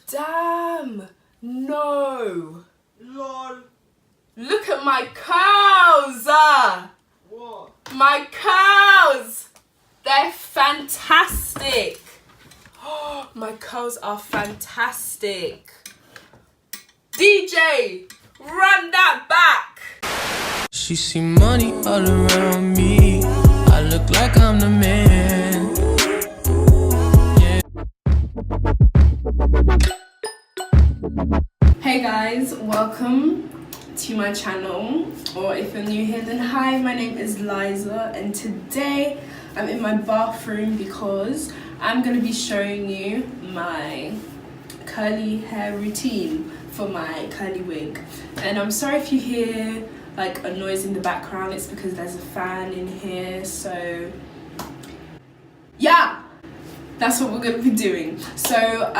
Damn. No. Lol. Look at my curls. What? My curls. They're fantastic. Oh, my curls are fantastic. DJ, run that back. She see money all around me. I look like I'm the man. Yeah. Hey guys, welcome to my channel, or if you're new here then hi, my name is Liza, and today I'm in my bathroom because I'm going to be showing you my curly hair routine for my curly wig. And I'm sorry if you hear like a noise in the background, it's because there's a fan in here, so yeah, that's what we're going to be doing. So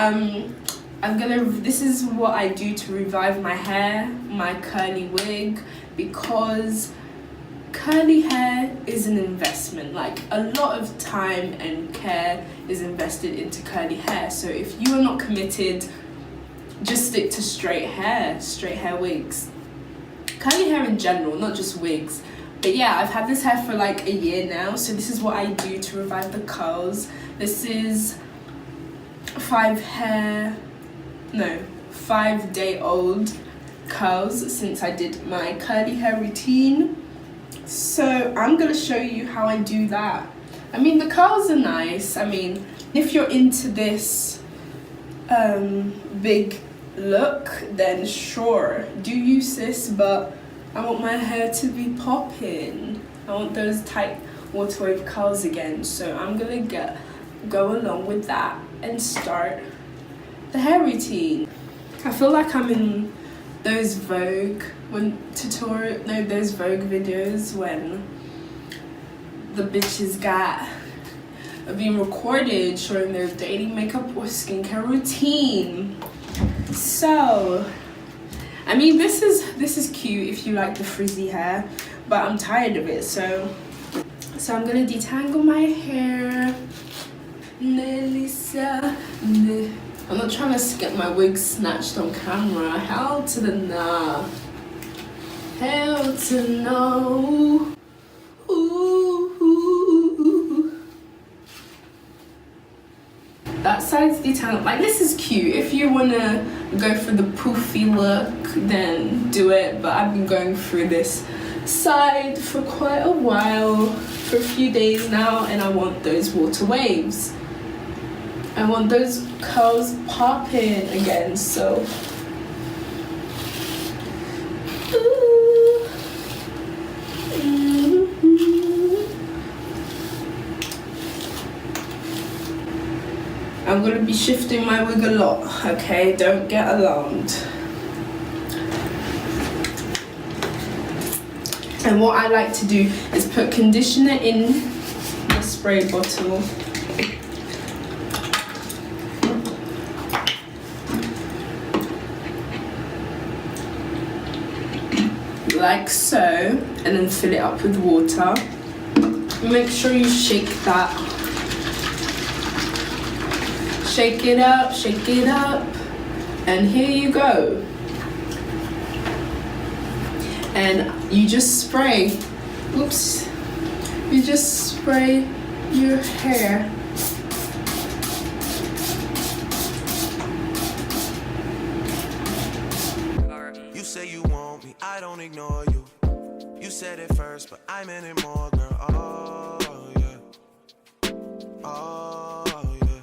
this is what I do to revive my hair, my curly wig, because curly hair is an investment. Like, a lot of time and care is invested into curly hair. So if you are not committed, just stick to straight hair wigs. Curly hair in general, not just wigs. But yeah, I've had this hair for like a year now, so this is what I do to revive the curls. This is 5-day-old curls since I did my curly hair routine. So I'm gonna show you how I do that. I mean, the curls are nice. I mean, if you're into this big look, then sure, do you, sis, but I want my hair to be popping. I want those tight water wave curls again, so I'm gonna go along with that and start the hair routine. I feel like I'm in those Vogue videos when the bitches are being recorded showing their daily makeup or skincare routine. So I mean, this is cute if you like the frizzy hair, but I'm tired of it, so I'm gonna detangle my hair. I'm not trying to get my wig snatched on camera. Hell to the nah. Hell to no. Ooh. That side's detangled. Like, this is cute. If you wanna go for the poofy look, then do it. But I've been going through this side for quite a while, for a few days now, and I want those water waves. I want those curls popping again, so I'm gonna be shifting my wig a lot, okay? Don't get alarmed. And what I like to do is put conditioner in the spray bottle. Like so, and then fill it up with water. Make sure you shake that. Shake it up, and here you go. And you just spray. Oops. You just spray your hair. You say you want me, I don't ignore you. You said it first, but I meant it more, girl. Oh yeah. Oh yeah.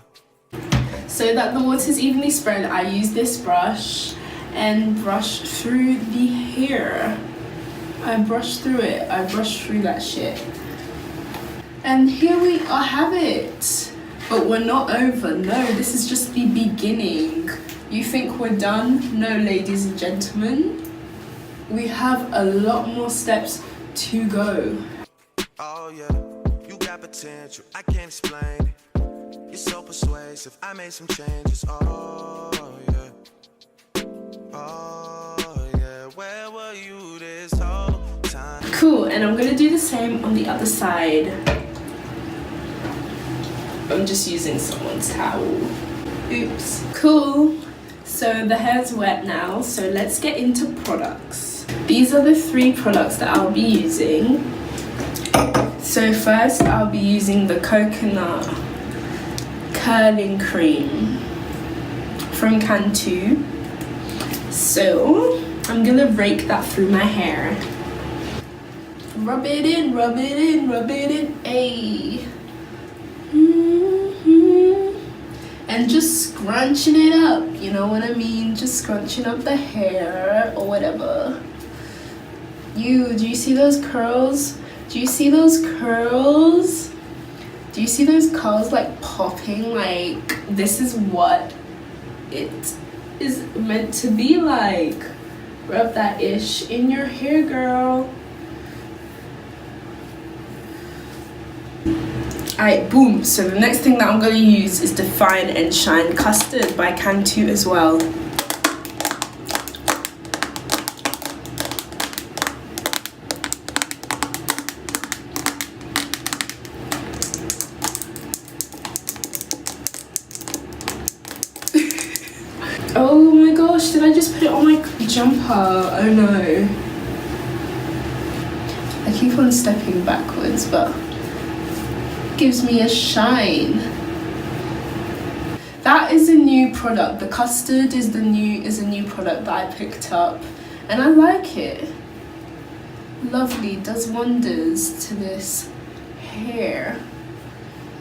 So that the water's evenly spread, I use this brush and brush through the hair. I brush through it. I brush through that shit. And here we have it. But we're not over. No, this is just the beginning. You think we're done? No, ladies and gentlemen. We have a lot more steps to go. Oh yeah, you got potential, I can't explain it. You're so persuasive, I made some changes. Oh yeah. Oh yeah, where were you this whole time? Cool, and I'm gonna do the same on the other side. I'm just using someone's towel. Oops. Cool. So the hair's wet now, so let's get into products. These are the 3 products that I'll be using. So first I'll be using the coconut curling cream from Cantu. So I'm gonna rake that through my hair. Rub it in, rub it in, rub it in, ayy. And just scrunching it up, you know what I mean? Just scrunching up the hair or whatever. Do you see those curls? Do you see those curls? Do you see those curls like popping? Like, this is what it is meant to be like. Rub that ish in your hair, girl. Alright, boom. So the next thing that I'm going to use is Define and Shine Custard by Cantu as well. Oh my gosh, did I just put it on my jumper? Oh no. I keep on stepping backwards, but gives me a shine. That is a new product. The custard is a new product that I picked up, and I like it. Lovely, does wonders to this hair.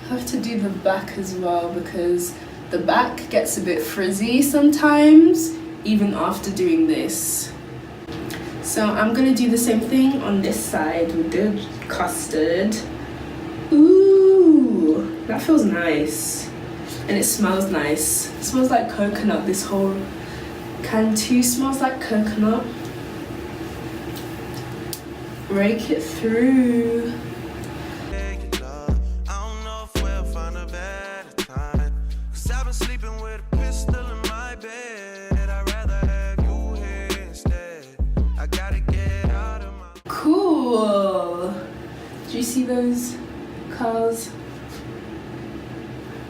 I have to do the back as well because the back gets a bit frizzy sometimes, even after doing this. So I'm gonna do the same thing on this side with the custard. Ooh, that feels nice. And it smells nice. It smells like coconut. This whole Cantu smells like coconut. Rake it through. Cool. Do you see those curls?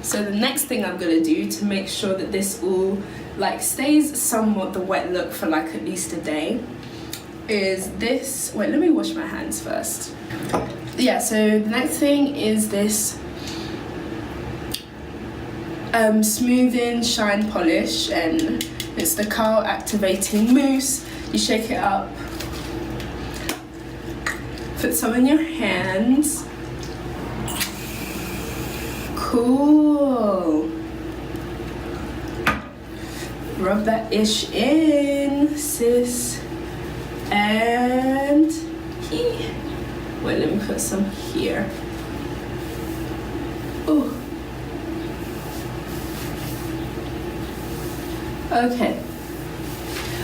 So the next thing I'm gonna do to make sure that this all like stays somewhat the wet look for like at least a day is this. Wait, let me wash my hands first. Yeah, so the next thing is this smoothing shine polish, and it's the curl activating mousse. You shake it up, put some in your hands. Cool. Rub that ish in, sis. And wait, let me put some here. Oh. Okay.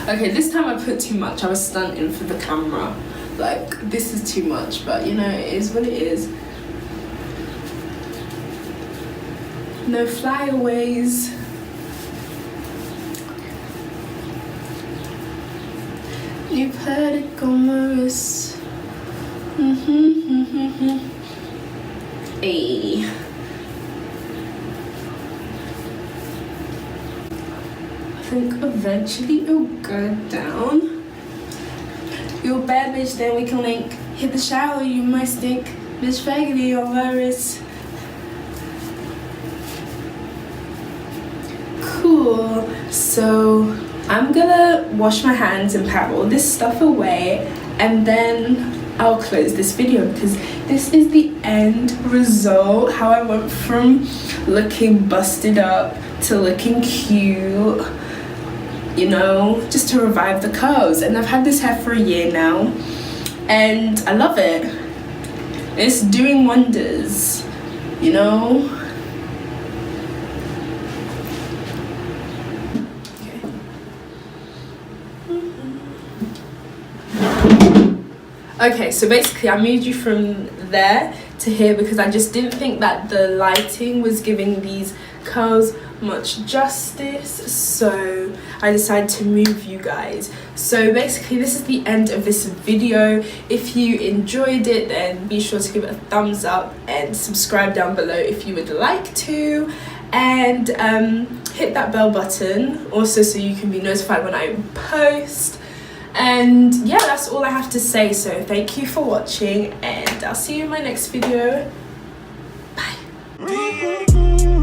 Okay, this time I put too much. I was stunting for the camera. Like, this is too much, but you know, it is what it is. No flyaways. You put it on my wrist. Ayy. I think eventually it'll go down. You're a bad bitch, then we can link. Hit the shower, you might stink. Bitch faggoty on virus. Cool. So I'm gonna wash my hands and pat all this stuff away, and then I'll close this video because this is the end result. How I went from looking busted up to looking cute, you know, just to revive the curls. And I've had this hair for a year now and I love it. It's doing wonders, you know. Okay, so basically I moved you from there to here because I just didn't think that the lighting was giving these curls much justice, so I decided to move you guys. So basically this is the end of this video. If you enjoyed it, then be sure to give it a thumbs up and subscribe down below if you would like to, and hit that bell button also so you can be notified when I post. And yeah, that's all I have to say. So thank you for watching, and I'll see you in my next video. Bye.